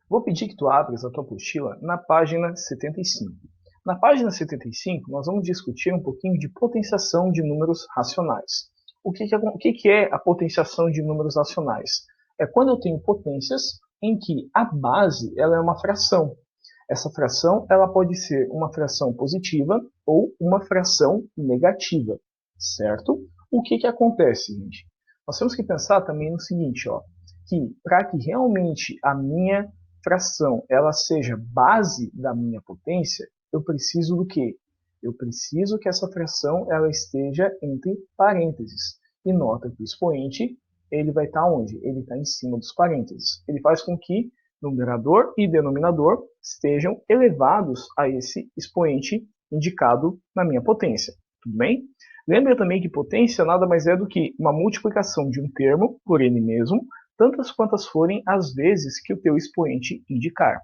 Vou pedir que tu abras a tua apostila na página 75. Na página 75, nós vamos discutir um pouquinho de potenciação de números racionais. O que é a potenciação de números racionais? É quando eu tenho potências em que a base ela é uma fração. Essa fração ela pode ser uma fração positiva ou uma fração negativa, certo? O que acontece, gente? Nós temos que pensar também no seguinte, ó, que para que realmente a minha fração ela seja base da minha potência, eu preciso do quê? Eu preciso que essa fração ela esteja entre parênteses. E nota que o expoente ele vai estar onde? Ele está em cima dos parênteses. Ele faz com que numerador e denominador estejam elevados a esse expoente indicado na minha potência. Tudo bem? Lembra também que potência nada mais é do que uma multiplicação de um termo por ele mesmo, tantas quantas forem as vezes que o teu expoente indicar.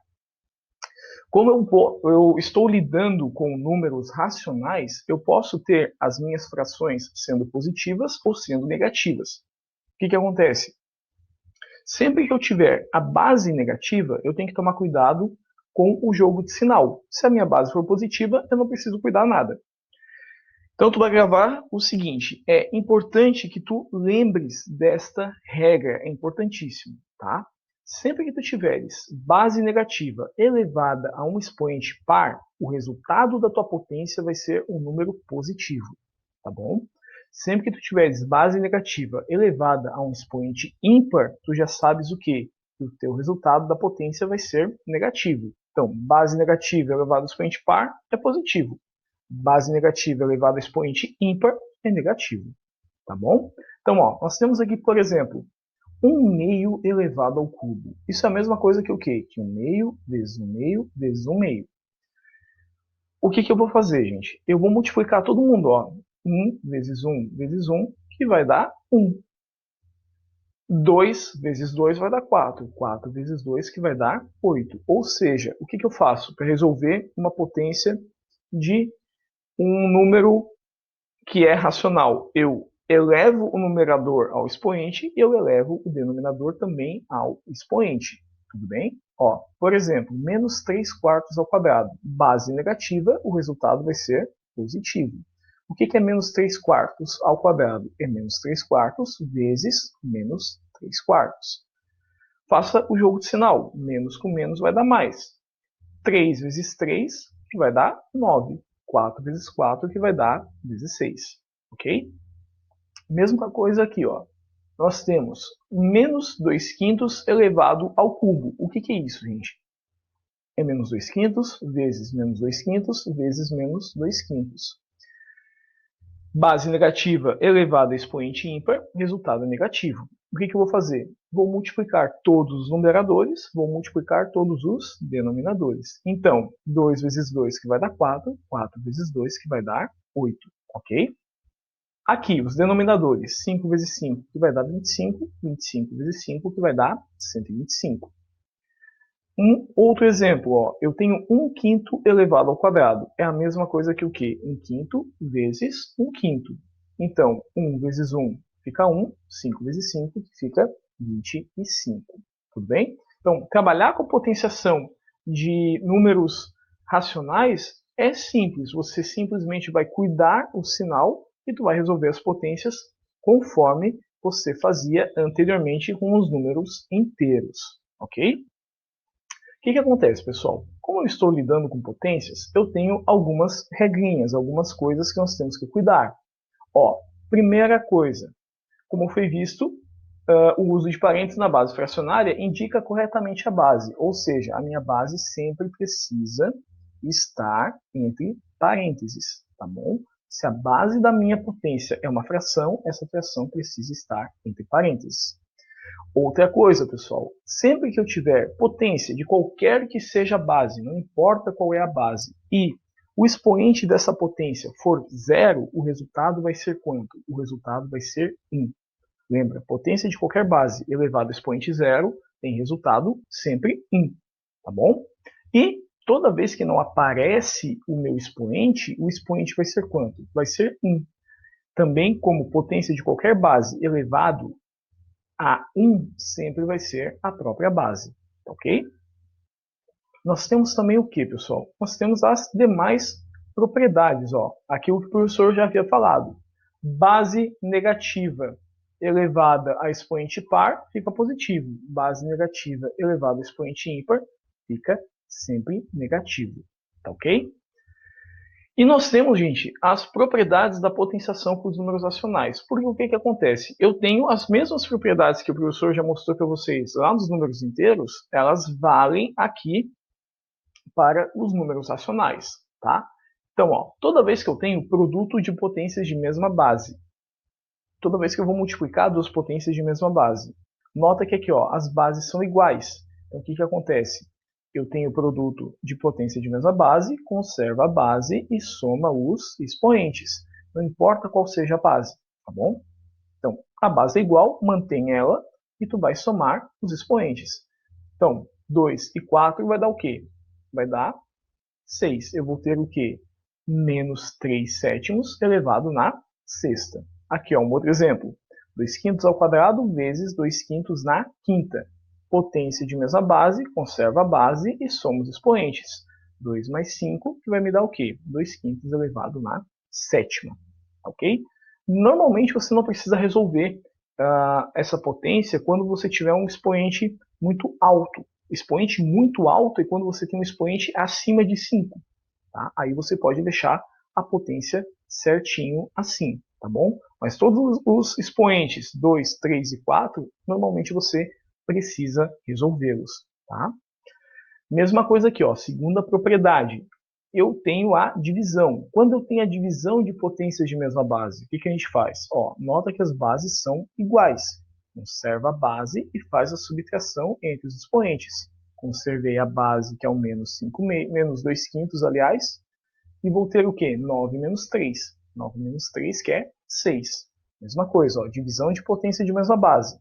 Como eu estou lidando com números racionais, eu posso ter as minhas frações sendo positivas ou sendo negativas. O que acontece? Sempre que eu tiver a base negativa, eu tenho que tomar cuidado com o jogo de sinal. Se a minha base for positiva, eu não preciso cuidar nada. Então, tu vai gravar o seguinte, é importante que tu lembres desta regra, é importantíssimo, tá? Sempre que tu tiveres base negativa elevada a um expoente par, o resultado da tua potência vai ser um número positivo, tá bom? Sempre que tu tiveres base negativa elevada a um expoente ímpar, tu já sabes o quê? Que o teu resultado da potência vai ser negativo. Então, base negativa elevada a expoente par é positivo. Base negativa elevada a expoente ímpar é negativo, tá bom? Então, ó, nós temos aqui, por exemplo, 1/2 elevado ao cubo. Isso é a mesma coisa que o quê? Que 1/2 vezes 1/2 vezes 1/2. O que eu vou fazer, gente? Eu vou multiplicar todo mundo, ó. 1 vezes 1 vezes 1, que vai dar 1. 2 vezes 2 vai dar 4. 4 vezes 2, que vai dar 8. Ou seja, o que eu faço para resolver uma potência de um número que é racional? Eu elevo o numerador ao expoente e eu elevo o denominador também ao expoente. Tudo bem? Ó, por exemplo, menos 3 quartos ao quadrado. Base negativa, o resultado vai ser positivo. O que é menos 3 quartos ao quadrado? É menos 3 quartos vezes menos 3 quartos. Faça o jogo de sinal. Menos com menos vai dar mais. 3 vezes 3, que vai dar 9. 4 vezes 4, que vai dar 16. Ok? Mesma coisa aqui, ó. Nós temos menos 2 quintos elevado ao cubo. O que é isso, gente? É menos 2 quintos vezes menos 2 quintos vezes menos 2 quintos. Base negativa elevada a expoente ímpar, resultado negativo. O que eu vou fazer? Vou multiplicar todos os numeradores, vou multiplicar todos os denominadores. Então, 2 vezes 2, que vai dar 4, 4 vezes 2, que vai dar 8, ok? Aqui, os denominadores, 5 vezes 5, que vai dar 25, 25 vezes 5, que vai dar 125. Um outro exemplo, ó, eu tenho 1 quinto elevado ao quadrado. É a mesma coisa que o quê? 1 quinto vezes 1 quinto. Então, 1 vezes 1 fica 1, 5 vezes 5 fica 25. Tudo bem? Então, trabalhar com potenciação de números racionais é simples. Você simplesmente vai cuidar o sinal e tu vai resolver as potências conforme você fazia anteriormente com os números inteiros. Ok? O que acontece, pessoal? Como eu estou lidando com potências, eu tenho algumas regrinhas, algumas coisas que nós temos que cuidar. Ó, primeira coisa, como foi visto, o uso de parênteses na base fracionária indica corretamente a base, ou seja, a minha base sempre precisa estar entre parênteses, tá bom? Se a base da minha potência é uma fração, essa fração precisa estar entre parênteses. Outra coisa, pessoal, sempre que eu tiver potência de qualquer que seja a base, não importa qual é a base, e o expoente dessa potência for zero, o resultado vai ser quanto? O resultado vai ser 1. Lembra, potência de qualquer base elevado a expoente zero tem resultado sempre 1, tá bom? E toda vez que não aparece o meu expoente, o expoente vai ser quanto? Vai ser 1. Também, como potência de qualquer base elevado a 1 sempre vai ser a própria base, ok? ok? Nós temos também o que, pessoal? Nós temos as demais propriedades. Ó. Aqui o professor já havia falado. Base negativa elevada a expoente par fica positivo. Base negativa elevada a expoente ímpar fica sempre negativo. Tá ok? E nós temos, gente, as propriedades da potenciação com os números racionais. Porque o que acontece? Eu tenho as mesmas propriedades que o professor já mostrou para vocês lá nos números inteiros, elas valem aqui para os números racionais, tá? Então, ó, toda vez que eu tenho produto de potências de mesma base, toda vez que eu vou multiplicar duas potências de mesma base, nota que aqui, ó, as bases são iguais. Então, o que acontece? Eu tenho produto de potência de mesma base, conserva a base e soma os expoentes. Não importa qual seja a base, tá bom? Então, a base é igual, mantém ela e tu vai somar os expoentes. Então, 2 e 4 vai dar o quê? Vai dar 6. Eu vou ter o quê? Menos 3 sétimos elevado na sexta. Aqui, ó, um outro exemplo. 2 quintos ao quadrado vezes 2 quintos na quinta. Potência de mesma base, conserva a base e soma os expoentes. 2 mais 5, que vai me dar o quê? 2 quintos elevado na sétima. Ok? Normalmente você não precisa resolver essa potência quando você tiver um expoente muito alto. Expoente muito alto é quando você tem um expoente acima de 5. Tá? Aí você pode deixar a potência certinho assim, tá bom? Mas todos os expoentes 2, 3 e 4, normalmente você precisa resolvê-los. Tá? Mesma coisa aqui, ó, segunda propriedade. Eu tenho a divisão. Quando eu tenho a divisão de potências de mesma base, o que a gente faz? Ó, nota que as bases são iguais. Conserva a base e faz a subtração entre os expoentes. Conservei a base, que é o menos 5, menos 2 quintos, aliás, e vou ter o quê? 9 menos 3. 9 menos 3, que é 6. Mesma coisa, ó, divisão de potência de mesma base.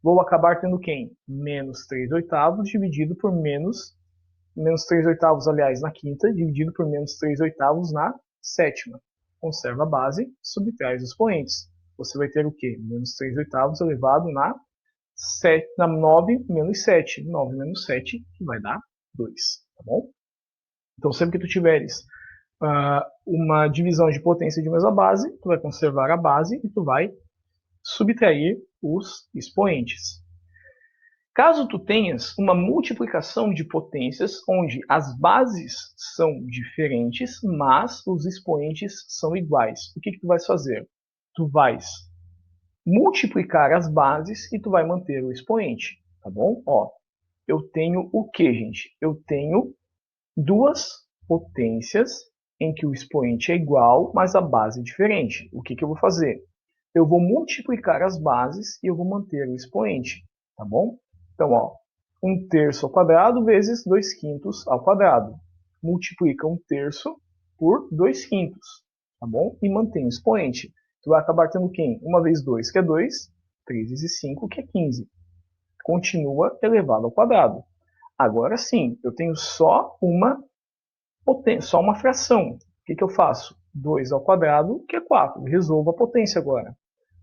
Vou acabar tendo quem? Menos 3 oitavos dividido por menos 3 oitavos, aliás, na quinta, dividido por menos 3 oitavos na sétima. Conserva a base, subtrai os expoentes. Você vai ter o quê? Menos 3 oitavos elevado na 9 menos 7. 9 menos 7, que vai dar 2. Tá bom? Então, sempre que tu tiveres uma divisão de potência de mesma base, tu vai conservar a base e tu vai subtrair os expoentes. Caso tu tenhas uma multiplicação de potências onde as bases são diferentes, mas os expoentes são iguais, o que tu vais fazer? Tu vais multiplicar as bases e tu vai manter o expoente, tá bom? Ó, eu tenho o que, gente? Eu tenho duas potências em que o expoente é igual, mas a base é diferente. O que eu vou fazer? Eu vou multiplicar as bases e eu vou manter o expoente, tá bom? Então, ó, 1 terço ao quadrado vezes 2 quintos ao quadrado. Multiplica 1 terço por 2 quintos, tá bom? E mantém o expoente. Tu vai acabar tendo quem? 1 vezes 2, que é 2. 3 vezes 5, que é 15. Continua elevado ao quadrado. Agora sim, eu tenho só uma potência, só uma fração. O que eu faço? 2 ao quadrado, que é 4. Resolvo a potência agora.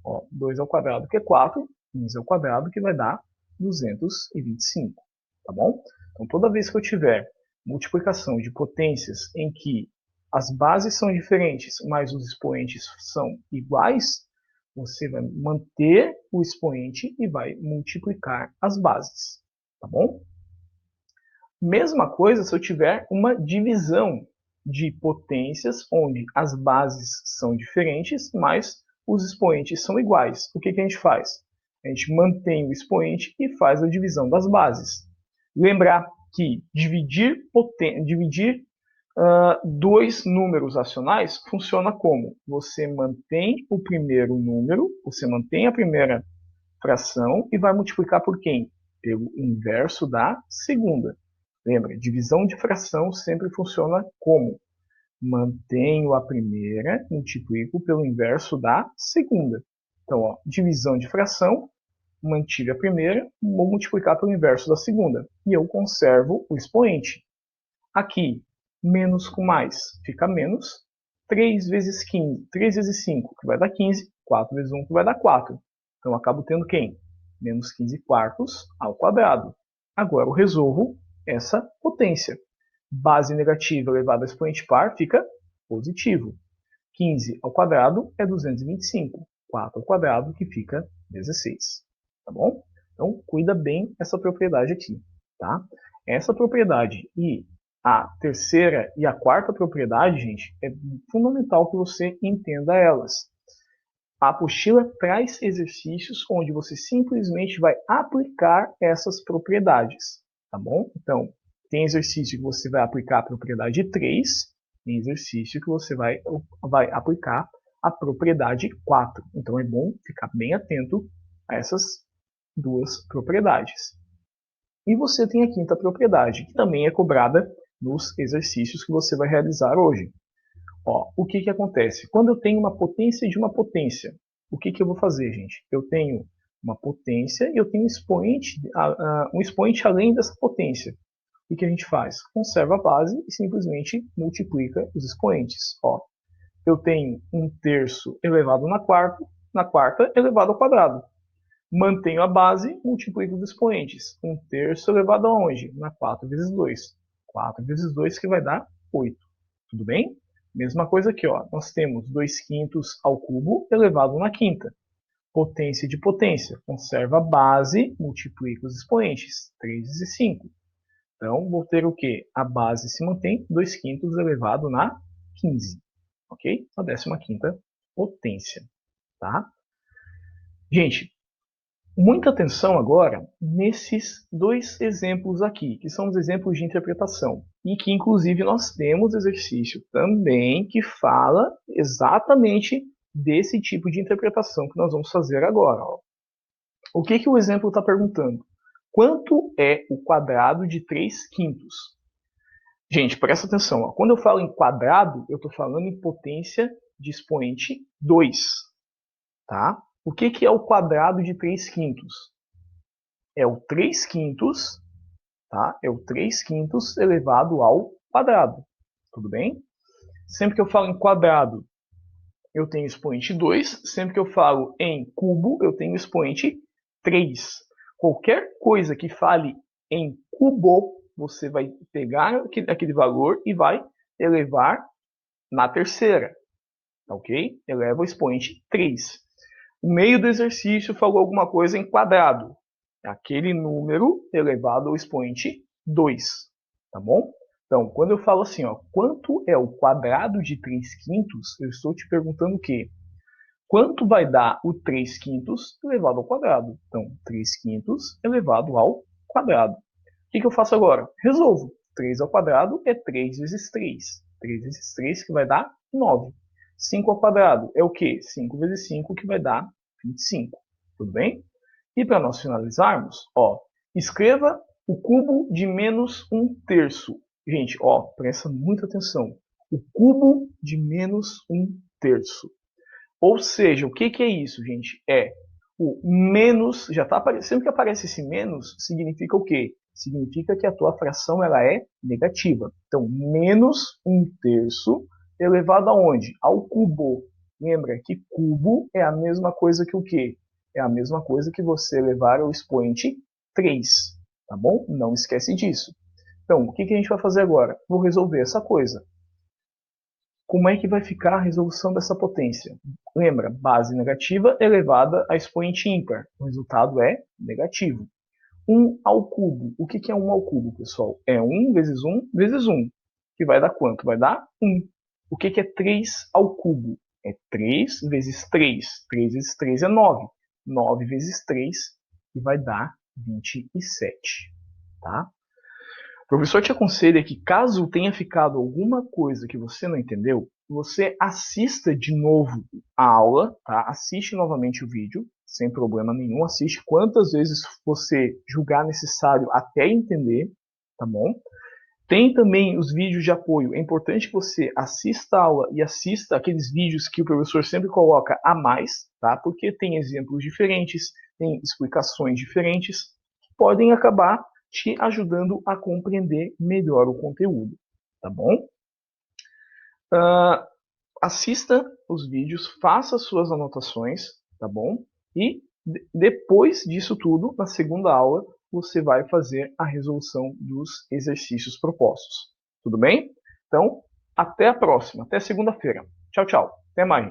Ó, 2 ao quadrado, que é 4. 15 ao quadrado, que vai dar 225. Tá bom? Então, toda vez que eu tiver multiplicação de potências em que as bases são diferentes, mas os expoentes são iguais, você vai manter o expoente e vai multiplicar as bases. Tá bom? Mesma coisa se eu tiver uma divisão de potências onde as bases são diferentes, mas os expoentes são iguais. O que a gente faz? A gente mantém o expoente e faz a divisão das bases. Lembrar que dividir dois números racionais funciona como? Você mantém o primeiro número, você mantém a primeira fração e vai multiplicar por quem? Pelo inverso da segunda. Lembra, divisão de fração sempre funciona como? Mantenho a primeira, multiplico pelo inverso da segunda. Então, ó, divisão de fração, mantive a primeira, vou multiplicar pelo inverso da segunda. E eu conservo o expoente. Aqui, menos com mais, fica menos. 3 vezes 15, 3 vezes 5, que vai dar 15. 4 vezes 1, que vai dar 4. Então, eu acabo tendo quem? Menos 15 quartos ao quadrado. Agora eu resolvo essa potência. Base negativa elevada a expoente par fica positivo. 15 ao quadrado é 225. 4 ao quadrado que fica 16. Tá bom? Então, cuida bem essa propriedade aqui. Tá? Essa propriedade e a terceira e a quarta propriedade, gente, é fundamental que você entenda elas. A apostila traz exercícios onde você simplesmente vai aplicar essas propriedades. Tá bom? Então, tem exercício que você vai aplicar a propriedade 3, tem exercício que você vai aplicar a propriedade 4. Então é bom ficar bem atento a essas duas propriedades. E você tem a quinta propriedade, que também é cobrada nos exercícios que você vai realizar hoje. Ó, o que acontece? Quando eu tenho uma potência de uma potência, o que eu vou fazer, gente? Eu tenho uma potência e eu tenho um expoente além dessa potência. O que a gente faz? Conserva a base e simplesmente multiplica os expoentes. Ó, eu tenho 1/3 elevado na quarta elevado ao quadrado. Mantenho a base, multiplico os expoentes. 1/3 elevado a onde? Na 4 vezes 2. 4 vezes 2 que vai dar 8. Tudo bem? Mesma coisa aqui, ó. Nós temos 2/5 ao cubo elevado na quinta. Potência de potência. Conserva a base, multiplica os expoentes. 3 vezes 5. Então, vou ter o quê? A base se mantém, 2/5 elevado na 15. Ok? A 15ª potência. Tá? Gente, muita atenção agora nesses dois exemplos aqui, que são os exemplos de interpretação. E que, inclusive, nós temos exercício também que fala exatamente desse tipo de interpretação que nós vamos fazer agora. Ó. O que o exemplo está perguntando? Quanto é o quadrado de 3/5? Gente, presta atenção. Ó. Quando eu falo em quadrado, eu estou falando em potência de expoente 2. Tá? O que é o quadrado de 3/5? É o 3/5, tá? É o 3/5 elevado ao quadrado. Tudo bem? Sempre que eu falo em quadrado, eu tenho expoente 2. Sempre que eu falo em cubo, eu tenho expoente 3. Qualquer coisa que fale em cubo, você vai pegar aquele valor e vai elevar na terceira. Ok? Eleva o expoente 3. O meio do exercício falou alguma coisa em quadrado. Aquele número elevado ao expoente 2. Tá bom? Então, quando eu falo assim, ó, quanto é o quadrado de 3/5, eu estou te perguntando o quê? Quanto vai dar o 3/5 elevado ao quadrado? Então, 3/5 elevado ao quadrado. O que eu faço agora? Resolvo. 3 ao quadrado é 3 vezes 3. 3 vezes 3 que vai dar 9. 5 ao quadrado é o quê? 5 vezes 5 que vai dar 25. Tudo bem? E para nós finalizarmos, ó, escreva o cubo de menos 1/3. Gente, ó, presta muita atenção. O cubo de menos 1/3. Ou seja, o que é isso, gente? É o menos, já está aparecendo, sempre que aparece esse menos, significa o quê? Significa que a tua fração ela é negativa. Então, menos 1/3 elevado aonde? Ao cubo. Lembra que cubo é a mesma coisa que o quê? É a mesma coisa que você elevar ao expoente 3. Tá bom? Não esquece disso. Então, o que a gente vai fazer agora? Vou resolver essa coisa. Como é que vai ficar a resolução dessa potência? Lembra, base negativa elevada a expoente ímpar. O resultado é negativo. 1 ao cubo. O que é 1 ao cubo, pessoal? É 1 vezes 1 vezes 1. Que vai dar quanto? Vai dar 1. O que é 3 ao cubo? É 3 vezes 3. 3 vezes 3 é 9. 9 vezes 3, que vai dar 27. Tá? O professor te aconselha que, caso tenha ficado alguma coisa que você não entendeu, você assista de novo a aula, tá? Assiste novamente o vídeo, sem problema nenhum. Assiste quantas vezes você julgar necessário até entender, tá bom? Tem também os vídeos de apoio. É importante que você assista a aula e assista aqueles vídeos que o professor sempre coloca a mais, tá? Porque tem exemplos diferentes, tem explicações diferentes, que podem acabar te ajudando a compreender melhor o conteúdo, tá bom? Assista os vídeos, faça suas anotações, tá bom? E depois disso tudo, na segunda aula, você vai fazer a resolução dos exercícios propostos. Tudo bem? Então, até a próxima, até segunda-feira. Tchau, tchau. Até mais.